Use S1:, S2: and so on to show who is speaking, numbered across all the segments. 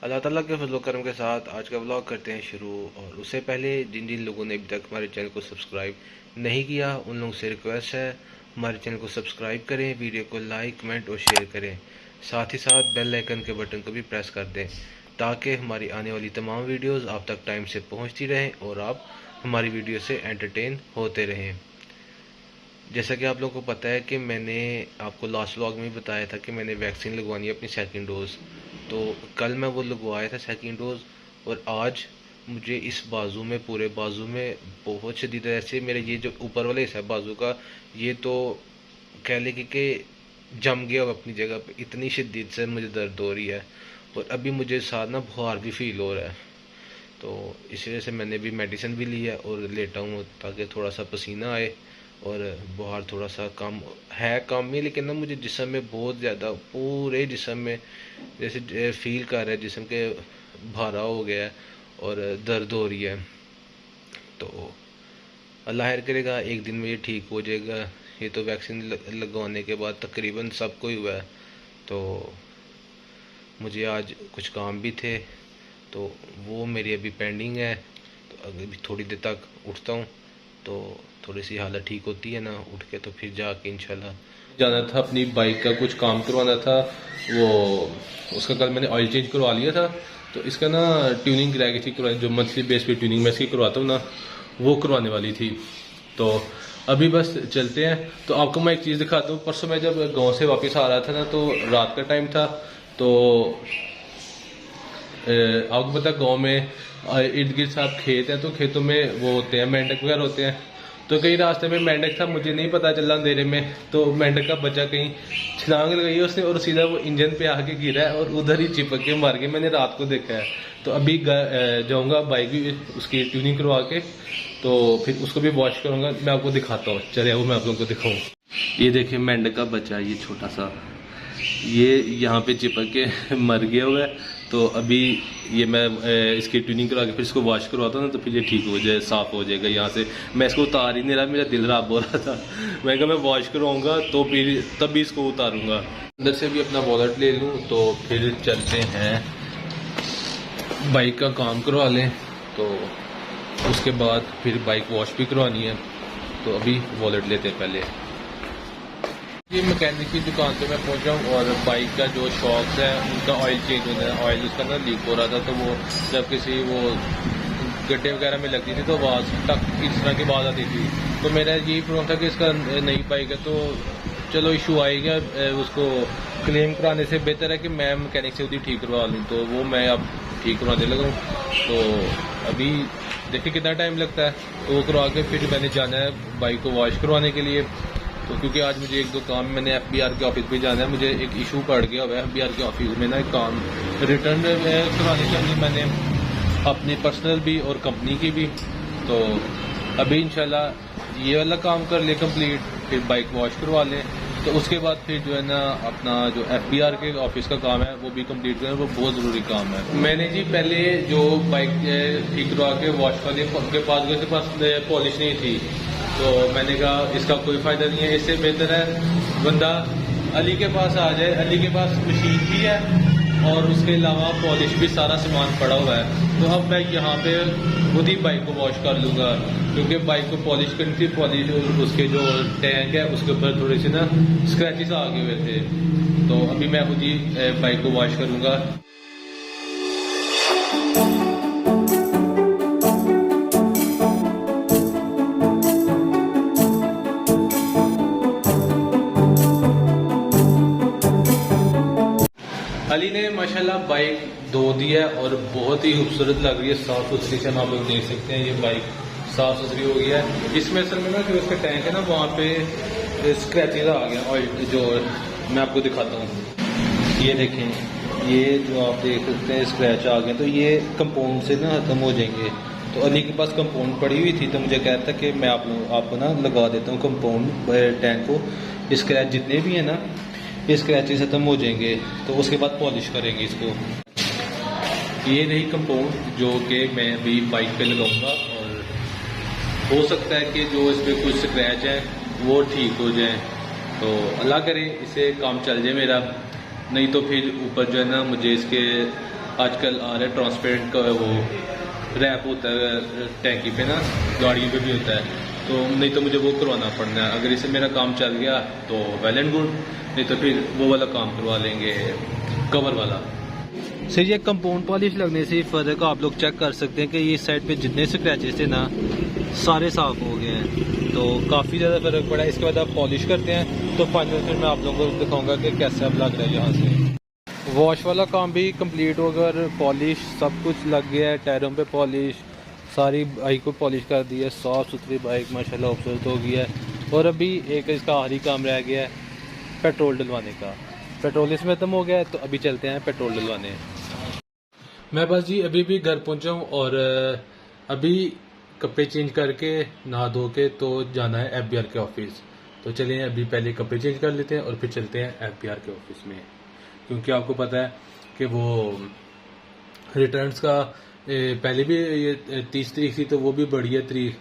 S1: अल्लाह ताला के फजल करम के साथ आज का व्लॉग करते हैं शुरू। और उससे पहले जिन जिन लोगों ने अभी तक हमारे चैनल को सब्सक्राइब नहीं किया उन लोगों से रिक्वेस्ट है हमारे चैनल को सब्सक्राइब करें, वीडियो को लाइक कमेंट और शेयर करें। साथ ही साथ बेल आइकन के बटन को भी प्रेस कर दें ताकि हमारी आने वाली तमाम वीडियोज़ आप तक टाइम से पहुँचती रहें और आप हमारी वीडियो से एंटरटेन होते रहें। जैसा कि आप लोगों को पता है कि मैंने आपको लास्ट व्लॉग में बताया था कि मैंने वैक्सीन लगवानी है अपनी सेकंड डोज़। तो कल मैं वो लगवाया था सेकंड डोज़ और आज मुझे इस बाजू में, पूरे बाजू में बहुत शदीद, ऐसे मेरे ये जो ऊपर वाला हिस्सा है बाजू का, ये तो कह लें कि जम गया अपनी जगह पे। इतनी शदीद से मुझे दर्द हो रही है और अभी मुझे साथ ना बुखार भी फील हो रहा है। तो इस वजह से मैंने भी मेडिसिन भी ली है और लेटा हूँ ताकि थोड़ा सा पसीना आए और बुखार थोड़ा सा कम ही, लेकिन ना मुझे जिस्म में बहुत ज़्यादा, पूरे जिस्म में जैसे फील कर रहा है जिस्म के भारा हो गया है और दर्द हो रही है। तो अल्लाह खैर करेगा, एक दिन में ये ठीक हो जाएगा। ये तो वैक्सीन लगवाने के बाद तकरीबन सबको ही हुआ है। तो मुझे आज कुछ काम भी थे तो वो मेरी अभी पेंडिंग है। तो अभी थोड़ी देर तक उठता हूँ तो थोड़ी सी हालत ठीक होती है ना, उठ के तो फिर जाके इंशाल्लाह
S2: जाना था। अपनी बाइक का कुछ काम करवाना था, वो उसका कल मैंने ऑयल चेंज करवा लिया था। तो इसका ना ट्यूनिंग रह गई थी करवानी, जो मंथली बेस पे ट्यूनिंग मैं इसकी करवाता हूँ ना, वो करवाने वाली थी। तो अभी बस चलते हैं। तो आपको मैं एक चीज़ दिखाता हूँ। परसों मैं जब गांव से वापस आ रहा था ना, तो रात का टाइम था। तो आपको पता गांव में इर्द गिर्द साहब खेत हैं, तो खेतों में वो होते हैं, मेंढक वगैरह होते हैं। तो कहीं रास्ते में मेंढक था, मुझे नहीं पता चला अंधेरे में। तो मेंढक का बच्चा कहीं छलांग लगाई है उसने और सीधा वो इंजन पे आके गिरा है और उधर ही चिपक के मर गया। मैंने रात को देखा है। तो अभी जाऊंगा बाइक भी उसकी ट्यूनिंग करवा के, तो फिर उसको भी वॉश करूंगा। मैं आपको दिखाता हूँ, चलिए वो मैं आप लोगों को दिखाऊँ। ये देखिए मेंढक का बच्चा, ये छोटा सा, ये यहाँ पे चिपक के मर गया हुआ है। तो अभी ये मैं इसकी ट्यूनिंग करवा के फिर इसको वॉश करवाता हूँ ना, तो फिर ये ठीक हो जाए, साफ़ हो जाएगा। यहाँ से मैं इसको उतार ही नहीं रहा, मेरा दिल खराब हो रहा था। मैं कहा मैं वॉश करवाऊँगा तो फिर तभी इसको उतारूँगा। अंदर से भी अपना वॉलेट ले लूँ तो फिर चलते हैं, बाइक का काम करवा लें। तो उसके बाद फिर बाइक वॉश भी करवानी है। तो अभी वॉलेट लेते हैं पहले। ये मैकेनिक की दुकान पे मैं पहुंचा हूँ और बाइक का जो शॉक्स है उनका ऑयल चेंज होना है। ऑयल उसका ना लीक हो रहा था, तो वो जब किसी वो गड्ढे वगैरह में लगती थी तो आवाज़ तक इस तरह की आवाज़ आती थी। तो मेरा यही प्रॉब्लम था कि इसका नई बाइक है तो चलो इशू आएगा, उसको क्लेम कराने से बेहतर है कि मैं मैकेनिक से खुद ही ठीक करवा लूँ। तो वो मैं अब ठीक करवाने लगा हूँ। तो अभी देखिए कितना टाइम लगता है। तो वो करवा के फिर मैंने जाना है बाइक को वॉश करवाने के लिए। तो क्योंकि आज मुझे एक दो काम, मैंने FBI के ऑफिस पे जाना है, मुझे एक इशू पड़ गया हुआ है FBI के ऑफिस में ना, एक काम रिटर्न करवाने के लिए मैंने अपनी पर्सनल भी और कंपनी की भी। तो अभी इंशाल्लाह ये वाला काम कर ले कंप्लीट, फिर बाइक वॉश करवा लें। तो उसके बाद फिर जो है ना अपना जो FBI के ऑफिस का काम है वो भी कंप्लीट करें, वो बहुत ज़रूरी काम है। मैंने जी पहले जो बाइक ठीक करवा के वॉश कर लिया, उनके पास पॉलिश नहीं थी। तो मैंने कहा इसका कोई फ़ायदा नहीं है, इससे बेहतर है बंदा अली के पास आ जाए। अली के पास मशीन भी है और उसके अलावा पॉलिश भी, सारा सामान पड़ा हुआ है। तो अब मैं यहाँ पे खुद ही बाइक को वॉश कर लूँगा, क्योंकि बाइक को पॉलिश करनी थी। पॉलिश उसके जो टैंक है उसके ऊपर थोड़े से ना स्क्रैचेस आ गए हुए थे। तो अभी मैं खुद ही बाइक को वॉश करूँगा। अली ने माशाल्लाह बाइक धो दी है और बहुत ही खूबसूरत लग रही है, साफ सुथरी से। आप लोग देख सकते हैं ये बाइक साफ सुथरी हो गई है। इसमें असल में ना जो इसका टैंक है ना, वहाँ पे स्क्रैचेज आ गया ऑयल, जो मैं आपको दिखाता हूँ। ये देखें, ये जो आप देख सकते हैं स्क्रैच आ गए, तो ये कंपाउंड से ना खत्म हो जाएंगे। तो अली के पास कंपाउंड पड़ी हुई थी, तो मुझे कहता कि मैं आपको ना लगा देता हूँ कंपाउंड टैंक को। स्क्रैच जितने भी हैं ना, ये स्क्रैचेस खत्म हो जाएंगे, तो उसके बाद पॉलिश करेंगे इसको। ये रही कंपाउंड जो कि मैं अभी बाइक पे लगाऊंगा और हो सकता है कि जो इस पर कुछ स्क्रैच है वो ठीक हो जाए। तो अल्लाह करे इससे काम चल जाए मेरा, नहीं तो फिर ऊपर जो है ना मुझे इसके आजकल आ रहा है ट्रांसपेरेंट का वो रैप होता है टैंकी पे ना, गाड़ियों पे भी होता है, तो नहीं तो मुझे वो करवाना पड़ना है। अगर इससे मेरा काम चल गया तो वेल एंड गुड, नहीं तो फिर वो वाला काम करवा लेंगे, कवर वाला।
S3: सर ये कंपाउंड पॉलिश लगने से फर्दर का आप लोग चेक कर सकते हैं कि ये साइड पे जितने स्क्रैचेस थे ना सारे साफ हो गए हैं, तो काफ़ी ज़्यादा फर्क पड़ा है। इसके बाद आप पॉलिश करते हैं तो फाइनल फिर मैं आप लोगों को दिखाऊंगा कि कैसे अब लग रहा है यहाँ से। वॉश वाला काम भी कंप्लीट होकर पॉलिश सब कुछ लग गया है, टायरों पे पॉलिश, सारी बाइक को पॉलिश कर दी है, साफ़ सुथरी बाइक माशाल्लाह खूबसूरत हो गई है। और अभी एक इसका आखिरी काम रह गया है पेट्रोल डलवाने का। पेट्रोल इसमें ख़त्म हो गया है तो अभी चलते हैं पेट्रोल डलवाने।
S2: मैं बस जी अभी भी घर पहुंचा हूँ और अभी कपड़े चेंज करके नहा धो के तो जाना है FBR के ऑफिस। तो चलिए अभी पहले कपड़े चेंज कर लेते हैं और फिर चलते हैं FBR के ऑफिस में, क्योंकि आपको पता है कि वो रिटर्न्स का पहले भी ये 30 तारीख थी तो वो भी बढ़ी है तारीख,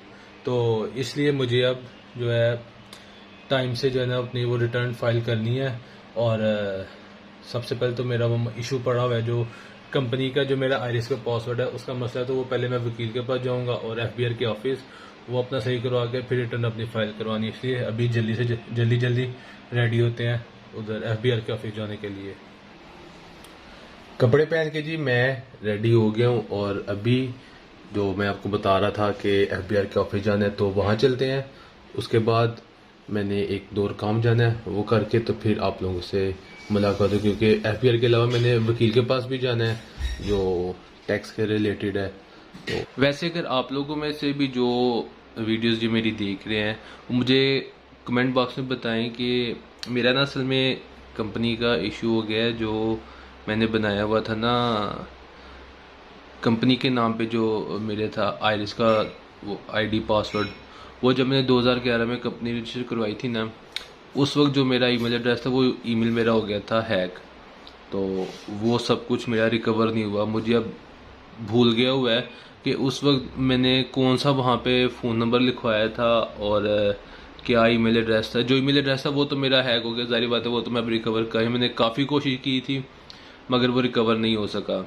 S2: तो इसलिए मुझे अब जो है टाइम से जो है ना अपनी वो रिटर्न फाइल करनी है। और सबसे पहले तो मेरा वो इशू पड़ा हुआ है जो कंपनी का, जो मेरा आयरिस का पासवर्ड है उसका मसला है, तो वो पहले मैं वकील के पास जाऊंगा और FBR के ऑफिस वो अपना सही करवा के फिर रिटर्न अपनी फाइल करवानी। इसलिए अभी जल्दी रेडी होते हैं उधर FBR के ऑफिस जाने के लिए। कपड़े पहन के जी मैं रेडी हो गया हूँ और अभी जो मैं आपको बता रहा था कि FBR के ऑफिस जाना है तो वहाँ चलते हैं। उसके बाद मैंने एक दो और काम जाना है, वो करके तो फिर आप लोगों से मुलाकात हो, क्योंकि FBR के अलावा मैंने वकील के पास भी जाना है जो टैक्स के रिलेटेड है। तो वैसे अगर आप लोगों में से भी जो वीडियोस जो मेरी देख रहे हैं वो मुझे कमेंट बॉक्स में बताएं कि मेरा ना असल में कंपनी का इशू हो गया है, जो मैंने बनाया हुआ था ना कंपनी के नाम पे जो मेरे था आयरिस का वो ID पासवर्ड, वो जब मैंने 2011 में कंपनी रजिस्टर करवाई थी ना, उस वक्त जो मेरा ईमेल एड्रेस था वो ईमेल मेरा हो गया था हैक, तो वो सब कुछ मेरा रिकवर नहीं हुआ। मुझे अब भूल गया हुआ है कि उस वक्त मैंने कौन सा वहाँ पे फ़ोन नंबर लिखवाया था और क्या ईमेल एड्रेस था। जो ईमेल एड्रेस था वो तो मेरा हैक हो गया, जाहिर बात है वो तो मैं अब रिकवर कर, मैंने काफ़ी कोशिश की थी मगर वो रिकवर नहीं हो सका।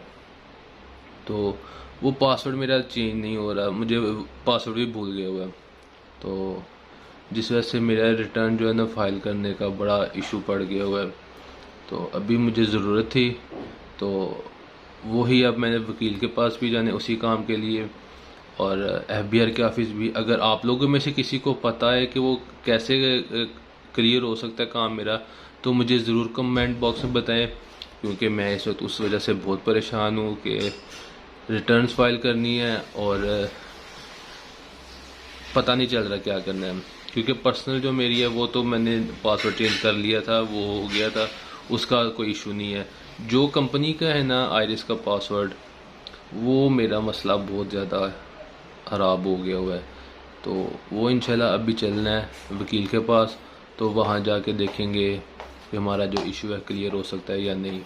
S2: तो वो पासवर्ड मेरा चेंज नहीं हो रहा, मुझे पासवर्ड भी भूल गया हुआ है, तो जिस वजह से मेरा रिटर्न जो है ना फाइल करने का बड़ा इशू पड़ गया हुआ है। तो अभी मुझे ज़रूरत थी तो वही अब मैंने वकील के पास भी जाने उसी काम के लिए और FBR के ऑफिस भी। अगर आप लोगों में से किसी को पता है कि वो कैसे क्लियर हो सकता है काम मेरा, तो मुझे ज़रूर कमेंट बॉक्स में बताएं, क्योंकि मैं इस वक्त उस वजह से बहुत परेशान हूँ कि रिटर्न्स फाइल करनी है और पता नहीं चल रहा क्या करना है। क्योंकि पर्सनल जो मेरी है वो तो मैंने पासवर्ड चेंज कर लिया था, वो हो गया था, उसका कोई इशू नहीं है। जो कंपनी का है ना आयरिस का पासवर्ड, वो मेरा मसला बहुत ज़्यादा ख़राब हो गया हुआ है, तो वो इंशाल्लाह अभी चलना है वकील के पास, तो वहाँ जाके देखेंगे कि हमारा जो इशू है क्लियर हो सकता है या नहीं।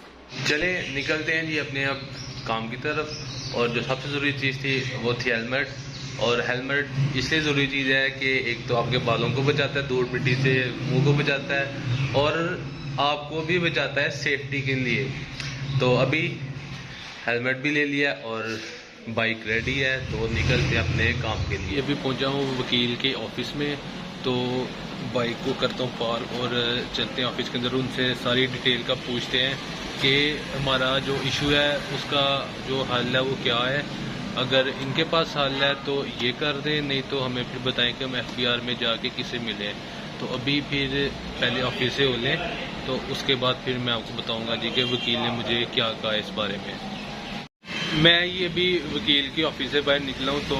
S1: चले निकलते हैं जी अपने अब काम की तरफ। और जो सबसे ज़रूरी चीज़ थी वो थी हेलमेट। और हेलमेट इसलिए ज़रूरी चीज़ है कि एक तो आपके बालों को बचाता है, धूल मिट्टी से मुंह को बचाता है और आपको भी बचाता है सेफ्टी के लिए। तो अभी हेलमेट भी ले लिया और बाइक रेडी है, तो निकलते हैं अपने काम के लिए।
S2: अभी पहुंचा हूँ वकील के ऑफिस में, तो बाइक को करता हूँ पार्क और चलते हैं ऑफिस के अंदर, उनसे सारी डिटेल का पूछते हैं कि हमारा जो इशू है उसका जो हल है वो क्या है। अगर इनके पास हल है तो ये कर दें, नहीं तो हमें फिर बताएं कि हम FBR में जाके किसे मिलें। तो अभी फिर पहले ऑफिस से हो लें, तो उसके बाद फिर मैं आपको बताऊंगा जी कि वकील ने मुझे क्या कहा इस बारे में। मैं ये अभी वकील के ऑफिस से बाहर निकला हूँ, तो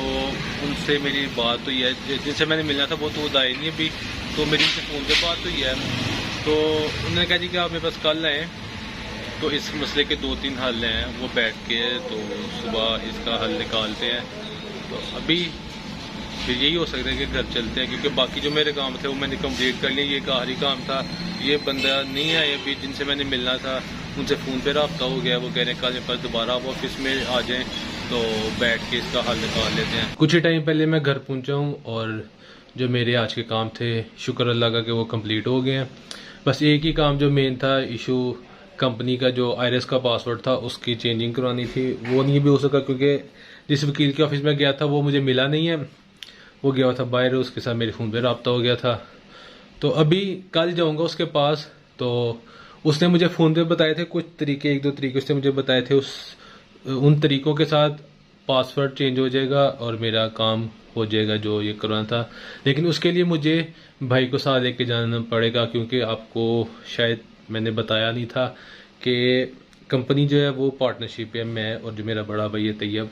S2: उनसे मेरी बात हुई है, जिनसे मैंने मिलना था वो तो आए नहीं अभी, तो मेरी उनसे फ़ोन पे बात हुई है। तो उन्होंने कहा जी कि आप मेरे पास कल आएँ, तो इस मसले के 2-3 हल हैं, वो बैठ के तो सुबह इसका हल निकालते हैं। तो अभी फिर यही हो सकता है कि घर चलते हैं, क्योंकि बाकी जो मेरे काम थे वो मैंने कंप्लीट कर लिए। ये एक आखिरी काम था, ये बंदा नहीं आया अभी जिनसे मैंने मिलना था, उनसे फ़ोन पे रब्ता हो गया, वो कह रहे हैं कल मेरे पास दोबारा आप ऑफिस में आ जाएं तो बैठ के इसका हल निकाल लेते हैं। कुछ ही टाइम पहले मैं घर पहुँचा हूँ और जो मेरे आज के काम थे शुक्र अल्लाह का कि वो कम्प्लीट हो गए हैं। बस एक ही काम जो मेन था इशू कंपनी का जो आईआरएस का पासवर्ड था उसकी चेंजिंग करवानी थी, वो नहीं भी हो सका क्योंकि जिस वकील के ऑफिस में गया था वो मुझे मिला नहीं है, वो गया था बाहर, उसके साथ मेरे फ़ोन पे रब्ता हो गया था। तो अभी कल जाऊंगा उसके पास, तो उसने मुझे फ़ोन पे बताए थे कुछ तरीके, 1-2 तरीके उसने मुझे बताए थे, उन तरीकों के साथ पासवर्ड चेंज हो जाएगा और मेरा काम हो जाएगा जो ये करवाना था। लेकिन उसके लिए मुझे भाई को साथ लेके जाना पड़ेगा, क्योंकि आपको शायद मैंने बताया नहीं था कि कंपनी जो है वो पार्टनरशिप है, मैं और जो मेरा बड़ा भाई है तैयब,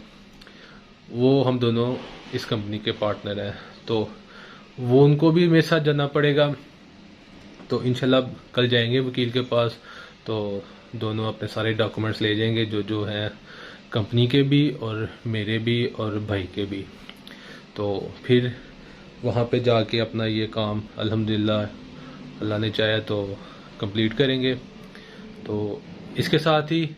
S2: वो हम दोनों इस कंपनी के पार्टनर हैं। तो वो उनको भी मेरे साथ जाना पड़ेगा। तो इंशाल्लाह कल जाएंगे वकील के पास, तो दोनों अपने सारे डॉक्यूमेंट्स ले जाएंगे जो जो हैं कंपनी के भी और मेरे भी और भाई के भी। तो फिर वहाँ पे जाके अपना ये काम अल्हम्दुलिल्लाह अल्लाह ने चाहा तो कंप्लीट करेंगे। तो इसके साथ ही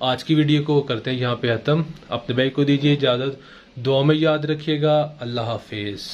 S2: आज की वीडियो को करते हैं यहाँ पे ख़त्म। अपने भाई को दीजिए इजाज़त, दुआ में याद रखिएगा। अल्लाह हाफिज़।